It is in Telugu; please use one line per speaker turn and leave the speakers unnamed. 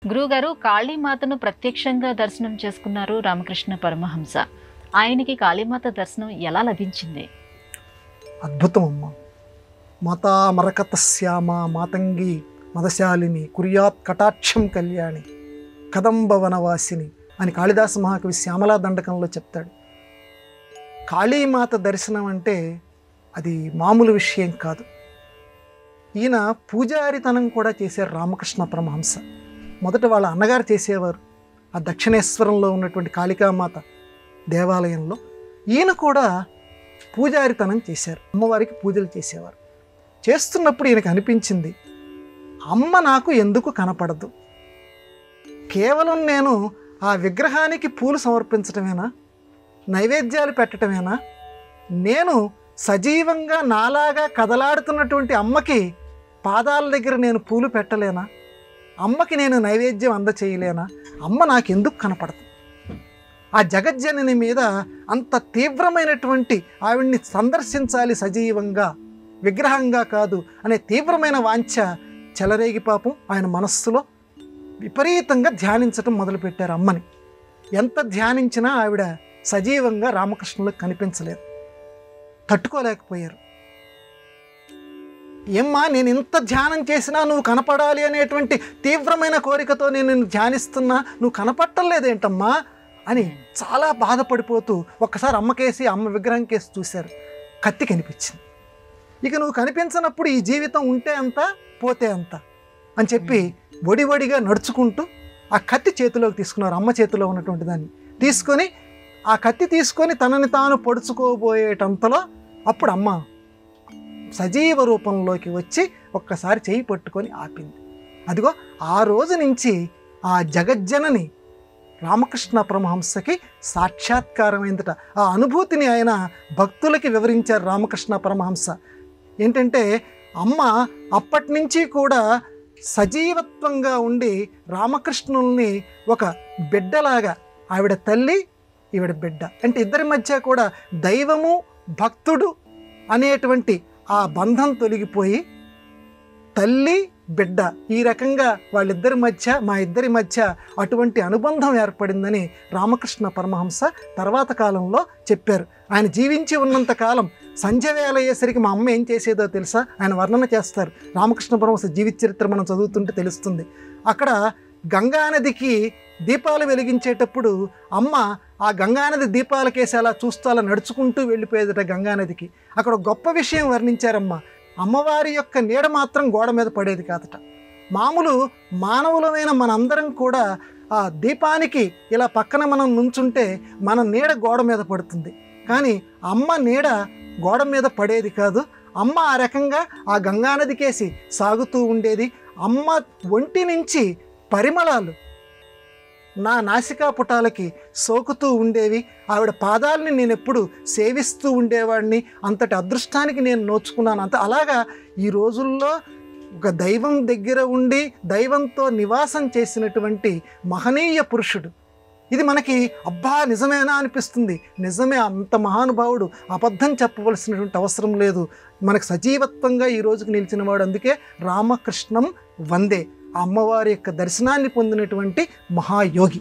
గురువుగారు, కాళీమాతను ప్రత్యక్షంగా దర్శనం చేసుకున్నారు రామకృష్ణ పరమహంస. ఆయనకి కాళీమాత దర్శనం ఎలా లభించింది?
అద్భుతం అమ్మ. మాతా మరకత శ్యామ మాతంగి మదశాలిని కుర్యాత్ కటాక్షం కళ్యాణి కదంబ వనవాసిని అని కాళిదాస మహాకవి శ్యామలా దండకంలో చెప్తాడు. కాళీమాత దర్శనం అంటే అది మామూలు విషయం కాదు. ఈయన పూజారితనం కూడా చేశారు రామకృష్ణ పరమహంస. మొదట వాళ్ళ అన్నగారు చేసేవారు ఆ దక్షిణేశ్వరంలో ఉన్నటువంటి కాళికామాత దేవాలయంలో. ఈయన కూడా పూజారితనం చేశారు, అమ్మవారికి పూజలు చేసేవారు. చేస్తున్నప్పుడు ఈయనకు అనిపించింది, అమ్మ నాకు ఎందుకు కనపడదు? కేవలం నేను ఆ విగ్రహానికి పూలు సమర్పించటమేనా, నైవేద్యాలు పెట్టడమేనా? నేను సజీవంగా నాలాగా కదలాడుతున్నటువంటి అమ్మకి పాదాల దగ్గర నేను పూలు పెట్టలేనా? అమ్మకి నేను నైవేద్యం అందచేయలేనా? అమ్మ నాకెందుకు కనపడదు? ఆ జగజ్జనని మీద అంత తీవ్రమైనటువంటి ఆవిడ్ని సందర్శించాలి సజీవంగా, విగ్రహంగా కాదు అనే తీవ్రమైన వాంఛ చెలరేగి పాపం ఆయన మనస్సులో విపరీతంగా ధ్యానించటం మొదలుపెట్టారు అమ్మని. ఎంత ధ్యానించినా ఆవిడ సజీవంగా రామకృష్ణులకు కనిపించలేదు, తట్టుకోలేకపోయారు. ఏమ్మా, నేను ఇంత ధ్యానం చేసినా నువ్వు కనపడాలి అనేటువంటి తీవ్రమైన కోరికతో నేను ధ్యానిస్తున్నా, నువ్వు కనపట్టలేదేంటమ్మా అని చాలా బాధపడిపోతూ ఒక్కసారి అమ్మకేసి అమ్మ విగ్రహం కేసి చూశారు. కత్తి కనిపించింది. ఇక నువ్వు కనిపించినప్పుడు ఈ జీవితం ఉంటే అంత పోతే అంత అని చెప్పి వడివడిగా నడుచుకుంటూ ఆ కత్తి చేతిలోకి తీసుకున్నారు. అమ్మ చేతిలో ఉన్నటువంటి దాన్ని తీసుకొని ఆ కత్తి తీసుకొని తనని తాను పొడుచుకోబోయేటంతలో అప్పుడు అమ్మ సజీవ రూపంలోకి వచ్చి ఒక్కసారి చేయి పట్టుకొని ఆపింది. అదిగో ఆ రోజు నుంచి ఆ జగజ్జనని రామకృష్ణ పరమహంసకి సాక్షాత్కారమైందట. ఆ అనుభూతిని ఆయన భక్తులకి వివరించారు రామకృష్ణ పరమహంస. ఏంటంటే అమ్మ అప్పటి నుంచి కూడా సజీవత్వంగా ఉండి రామకృష్ణుల్ని ఒక బిడ్డలాగా, ఆవిడ తల్లి ఈవిడ బిడ్డ అంటే ఇద్దరి మధ్య కూడా దైవము భక్తుడు అనేటువంటి ఆ బంధం తొలగిపోయి తల్లి బిడ్డ ఈ రకంగా వాళ్ళిద్దరి మధ్య, మా ఇద్దరి మధ్య అటువంటి అనుబంధం ఏర్పడిందని రామకృష్ణ పరమహంస తర్వాత కాలంలో చెప్పారు. ఆయన జీవించి ఉన్నంత కాలం సంధ్య వేళ అయ్యేసరికి మా అమ్మ ఏం చేసేదో తెలుసా? ఆయన వర్ణన చేస్తారు. రామకృష్ణ పరమహంస జీవిత చరిత్ర మనం చదువుతుంటే తెలుస్తుంది. అక్కడ గంగానదికి దీపాలు వెలిగించేటప్పుడు అమ్మ ఆ గంగానది దీపాలకేసి అలా చూస్తూ అలా నడుచుకుంటూ వెళ్ళిపోయేదట గంగానదికి. అక్కడ గొప్ప విషయం వర్ణించారమ్మ. అమ్మవారి యొక్క నీడ మాత్రం గోడ మీద పడేది కాదట. మామూలు మానవులమైన మనందరం కూడా ఆ దీపానికి ఇలా పక్కన మనం నుంచుంటే మన నీడ గోడ మీద పడుతుంది, కానీ అమ్మ నీడ గోడ మీద పడేది కాదు. అమ్మ ఆ రకంగా ఆ గంగానదికేసి సాగుతూ ఉండేది. అమ్మ ఒంటి నుంచి పరిమళాలు నా నాసికా పుటాలకి సోకుతూ ఉండేవి. ఆవిడ పాదాలని నేను ఎప్పుడు సేవిస్తూ ఉండేవాడిని. అంతటి అదృష్టానికి నేను నోచుకున్నాను. అలాగా ఈ రోజుల్లో ఒక దైవం దగ్గర ఉండి దైవంతో నివాసం చేసినటువంటి మహనీయ పురుషుడు. ఇది మనకి అబ్బా నిజమేనా అనిపిస్తుంది. నిజమే, అంత మహానుభావుడు, అబద్ధం చెప్పవలసినటువంటి అవసరం లేదు. మనకు సజీవత్వంగా ఈ రోజుకి నిలిచినవాడు. అందుకే రామకృష్ణం వందే, ఆ అమ్మవారి యొక్క దర్శనాన్ని పొందినటువంటి మహాయోగి.